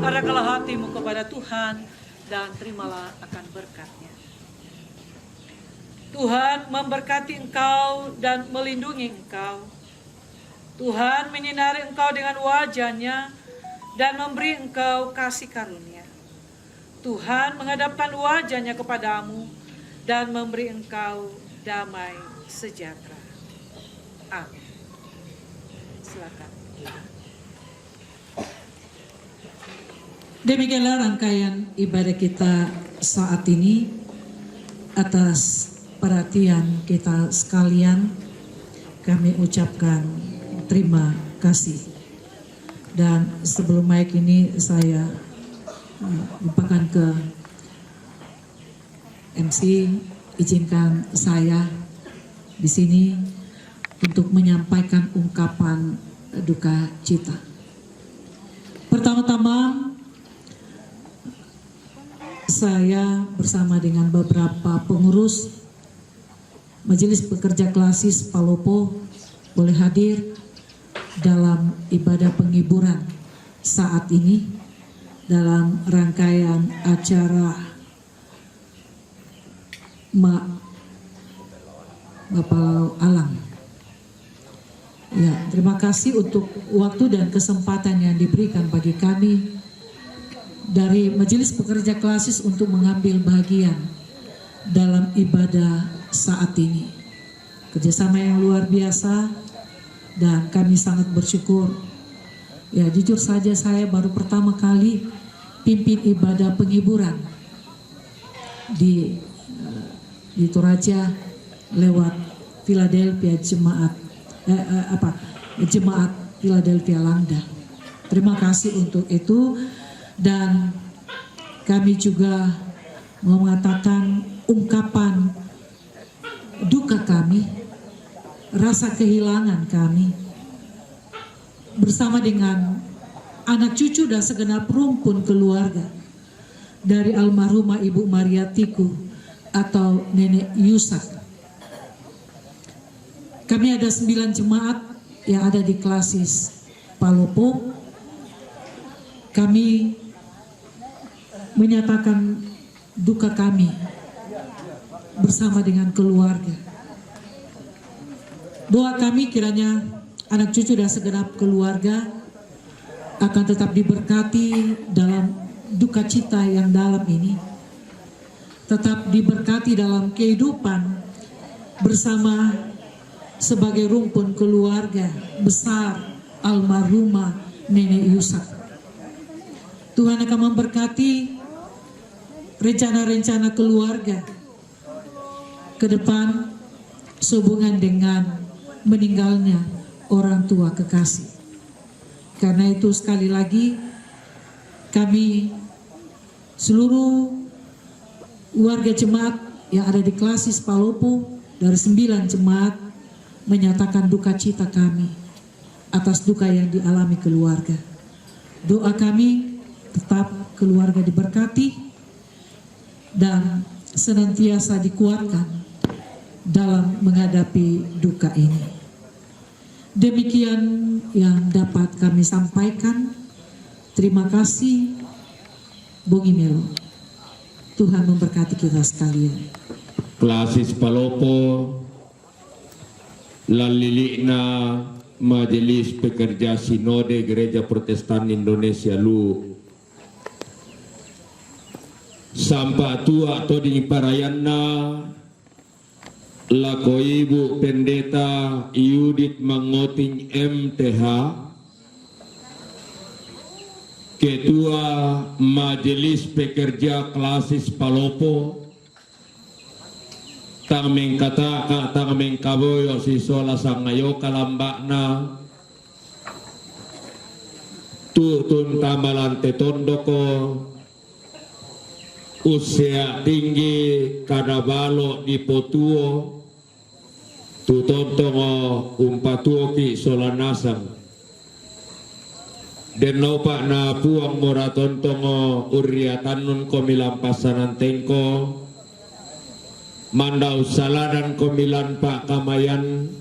Arahkanlah hatimu kepada Tuhan dan terimalah akan berkat-Nya. Tuhan memberkati engkau dan melindungi engkau. Tuhan menyinari engkau dengan wajah-Nya dan memberi engkau kasih karunia. Tuhan menghadapkan wajah-Nya kepadamu dan memberi engkau damai sejahtera. Amin. Silakan. Demikianlah rangkaian ibadah kita saat ini. Atas perhatian kita sekalian, kami ucapkan terima kasih. Dan sebelum mic ini saya lupakan ke MC, izinkan saya di sini untuk menyampaikan ungkapan duka cita. Pertama-tama, saya bersama dengan beberapa pengurus Majelis Pekerja Klasis Palopo boleh hadir dalam ibadah penghiburan saat ini dalam rangkaian acara Bapak Alang. Ya, terima kasih untuk waktu dan kesempatan yang diberikan bagi kami dari Majelis Pekerja Klasis untuk mengambil bagian dalam ibadah saat ini. Kerjasama yang luar biasa dan kami sangat bersyukur. Ya, jujur saja saya baru pertama kali pimpin ibadah penghiburan di Toraja lewat Philadelphia Jemaat Philadelphia Langda. Terima kasih untuk itu. Dan kami juga mau mengatakan ungkapan duka kami, rasa kehilangan kami bersama dengan anak cucu dan segenap rumpun keluarga dari almarhumah Ibu Mariatiku atau Nenek Yusak. Kami ada 9 jemaat yang ada di Klasis Palopo. Kami menyatakan duka kami bersama dengan keluarga. Doa kami kiranya anak cucu dan segenap keluarga akan tetap diberkati dalam duka cita yang dalam ini. Tetap diberkati dalam kehidupan bersama sebagai rumpun keluarga besar almarhumah Nenek Yusak. Tuhan akan memberkati rencana-rencana keluarga ke depan sehubungan dengan meninggalnya orang tua kekasih. Karena itu sekali lagi kami seluruh warga jemaat yang ada di Klasis Palopo dari 9 jemaat menyatakan duka cita kami atas duka yang dialami keluarga. Doa kami tetap keluarga diberkati dan senantiasa dikuatkan dalam menghadapi duka ini. Demikian yang dapat kami sampaikan. Terima kasih, Bung Imelo. Tuhan memberkati kita sekalian. Klasis Palopo lalilikna Majelis Pekerja Sinode Gereja Protestan Indonesia Lu sampai tua atau di parayanna lako Ibu Pendeta Yudit Mangoting MTH, Ketua Majelis Pekerja Klasis Palopo, tang mengkata tang mengkaboyo si sola sangayo kalambakna tutun tamalan tetondoko usia tinggi kadabalo di potuo tutontongo umpatuo ki solanasang den nopa na puang moratontongo uriatanun komilampasanan tengko mandau saladan komilan pak kamayan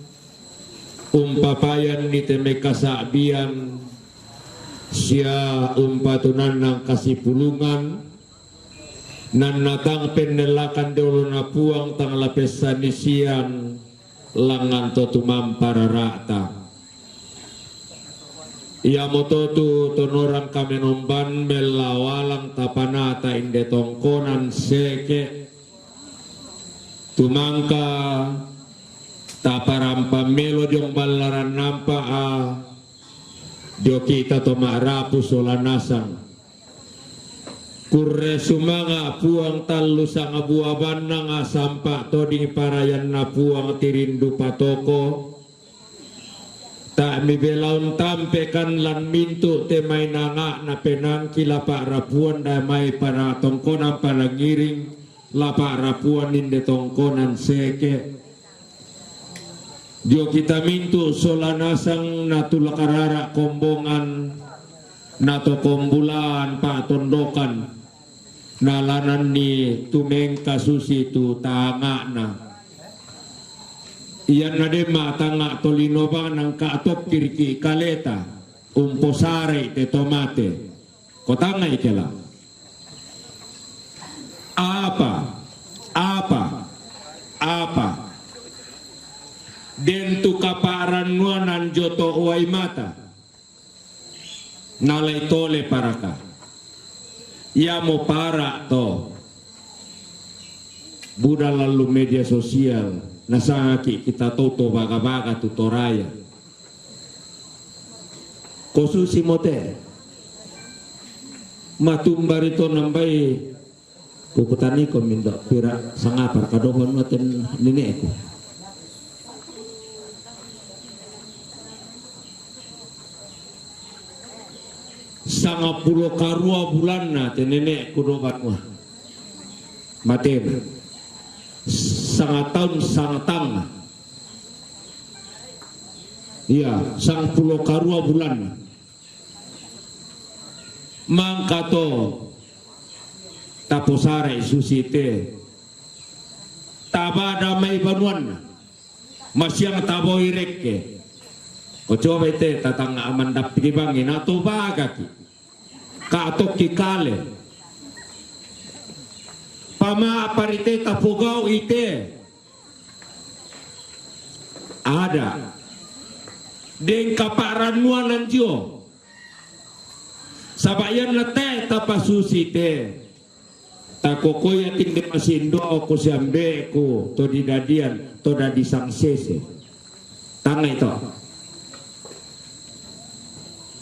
umpapayan ni temeka saabian sia umpatunan nang kasih pulungan nan natang penelakan dulu na puang tang lapesan isian langan totumam para rata ia mototu tonorang kamenomban melawalang tapanata inde tongkonan seke tumangka taparampa melo jong balaran nampa a dio kita to marapu solanasang kurre sumanga puang talu sanga buaban nga sampa toding parayan na puang tirindu patoko tak mibelaun tampe kan lan mintu temay nanga na penang kilapa rapuan damay para tongkonan para ngiring lapa rapuan inde tongkonan seke dio kita mintu solanasang natulakarara kombongan nato kombulan pa tondokan nalanan ni tumeng kasusi tu tanga na iyan na de matanga tolino ba nang kaatop kirki kaleta umposare te tomate kotanga ikela apa den tu kaparan nuanan joto uai mata nalai tole paraka ya mo para to budak lalu media sosial nasaki kita toto baga-baga tutoraya kosusi mote matumbarito nambai kukutani ko mindo pira sangapar kadohon natin nineku sanga pulo karua bulan na nenek kudobat mah matem sanga tahun sanga tang iya sang pulo karua bulan mangkato taposare susite taba damai banuan masyang tabo ireke coba ite tatang aman dapti bangin atau bagaki katok kikale pama parite tapugau ite ada deng kaparan nuanan jo sabayan nate tapasusite takokoya tinggi masindo ko siambe ko to di dadian to dadi sangsese tanga ito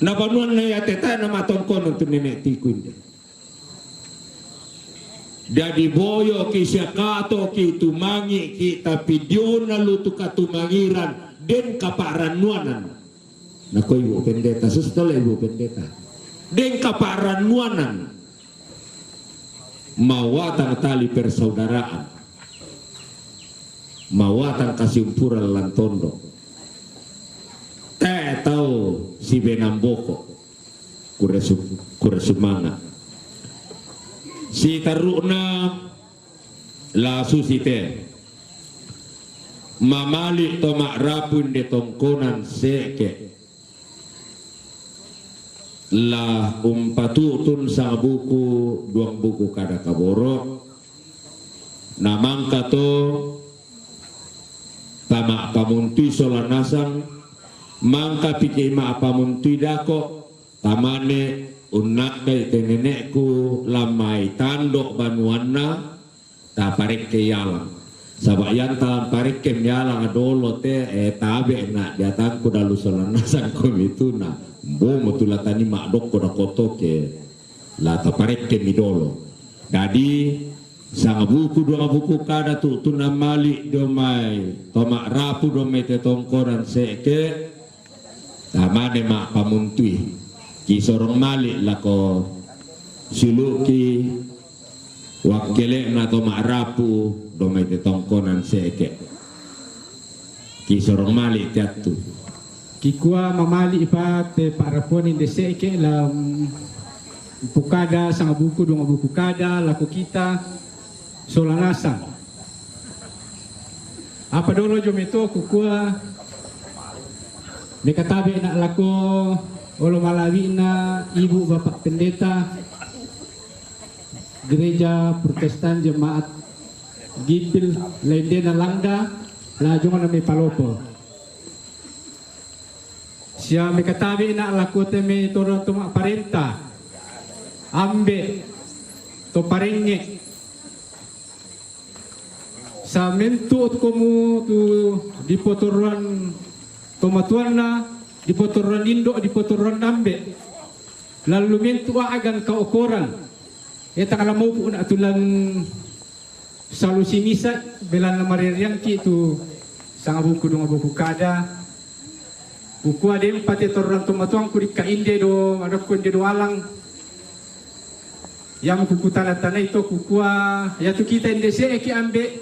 nabanuan na yateta na matongkon untuk nenek tikun jadi boyo ki siakato ki tumangi ki tapi dio na lutu katumangiran den kaparanuanan nako ibu pendeta setelah ibu pendeta den kaparanuanan mawatan tali persaudaraan mawatan kasimpuran lantondo tahu si benamboko kuresumana si taruna la susite mamali tomak rapun de tongkonan seke la umpatutun sa buku duang buku kada kaboro namang kato tamak pamunti solanasang mangka pikir ma pamunti dako tamane unak kay tenenekku lamai tandok banuanna ta parek ke yalang sabayan ta parek ke yalang adolo te tabe na datang ku dalu solanasang komituna bomo tulatani makdok koda kotoke la taparek ke midolo jadi sang buku dua buku kada tu tunamali domai tomak rapu domai te tongkoran seke tamane mak pamuntui ki sorong mali lako suluki wakile na tomak rapu domai te tongkoran seke ki sorong mali tiatu kikua mamali ipat parapon in deseke la pukada sang buku dua buku kada laku kita solanasa apa dolo jom itu kukua nekatabe nak lako olo malawi na ibu bapak pendeta gereja Protestan jemaat Gipil Lendena Langda la jonga na may palopo siya may katabi na lakote may turun tumak parenta ambe to parenge sa mentu at kumu tu dipoturan tomatuan na dipoturan indo dipoturan ambe lalu mentu agan kaukuran eta kala mo po na atulan salusi misa belan na maririan ki tu sang buku dong buku kada buku adem pati torran tomatuang kurik ka inde do ada kunde do alang yang kuku tanah itu kukua ya tu kita inde se ki ambe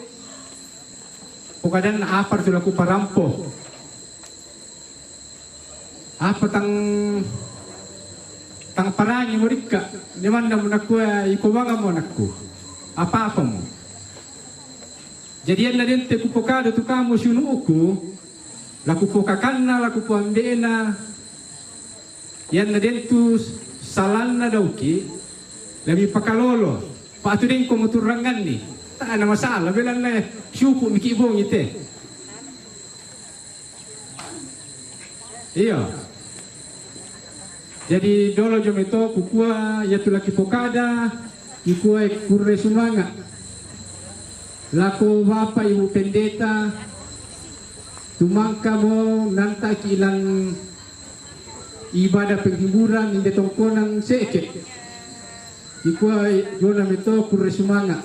pokadan apar tu laku parampo apa tang parangi morika di mana mo naku ikuwanga mo naku apa mo jadi na din te kupokado tu kamu sunuku laku pokakan na laku puambe na yan na din tu salan na daw ki lebih pakalolo paatu din ko muturangan ni tak ada masalah belan na syupu mikibong ite iya jadi dolo jom itu kukua ya tu laki pokada kukua kurre sumanga laku bapa ibu pendeta tumangka mo nanta kilang ibadah penghiburan inde tongkonan seke kukua jona itu kurre sumanga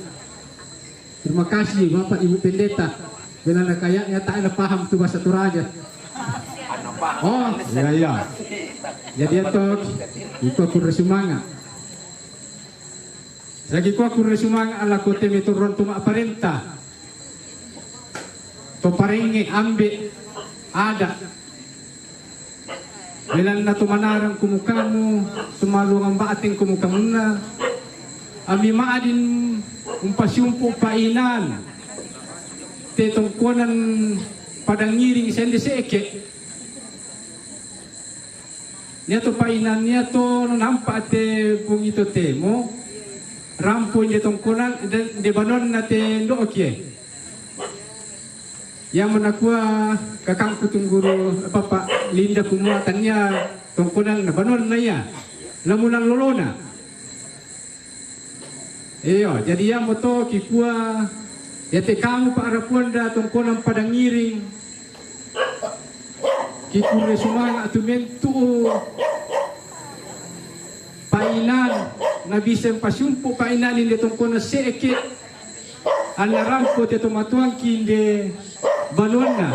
terima kasih bapak ibu pendeta belanda kayaknya tak ada paham tu bahasa Toraja oh ya jadi itu kurre sumanga lagi ko kurre sumanga ala ko teme turun tuma aparenta to parenge ambe ada belan na tumanarang kumukamu tumalungang baating kumukamuna ami maadin umpasumpo painan tetong konan padang ngiring sende seke niya to painan niya to nampak te pung ito temo rampo niya tong konan de banon na te ndo okye yang menakua kakang kutungguru bapak linda kumuatannya tong konan na banon na ya lamunan lolona Iyo, jadi yang moto kikua ya te kamu pa arapuanda tongkonang padang ngiring. Kikure sumanga atumentu painan na bisa pasumpo painan inde tongkona seke anarampo te tomatuang kinde balona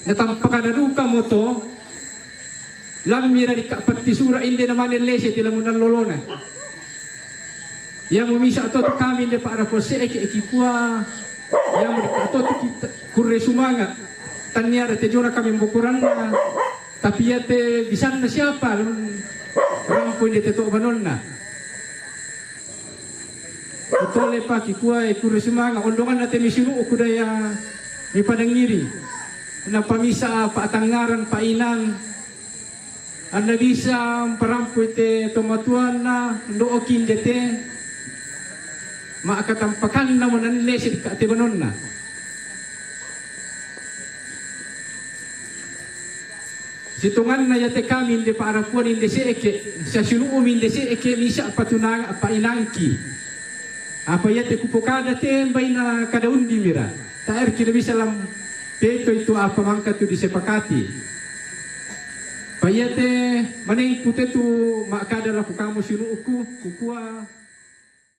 na tampakadaruka mo to lamira di kapatisura inde naman lese tila mo lolona yang memisa to kami inde para po seke ekipua yang to kure sumanga tanyara te jora kami bukuran na tapi ya te bisa na siapa orang pun dia tetok banon na utole pa kikua kure sumanga ondongan na te misuru ukudaya ni padang ngiri na pamisa paatangaran painan anda bisa parampu te tomatuan na ndookin dete maakatampakan na monan lesid ka te banon na situngan na yate kami de para puan inde seeke sa sinuum inde seeke misa patunang apa inangki apa yate kupokada te bay na kadaundi mira taer kila bisa lam peto itu apa mangka tu disepakati payate maning putetu makada la kamu sinuuku kukua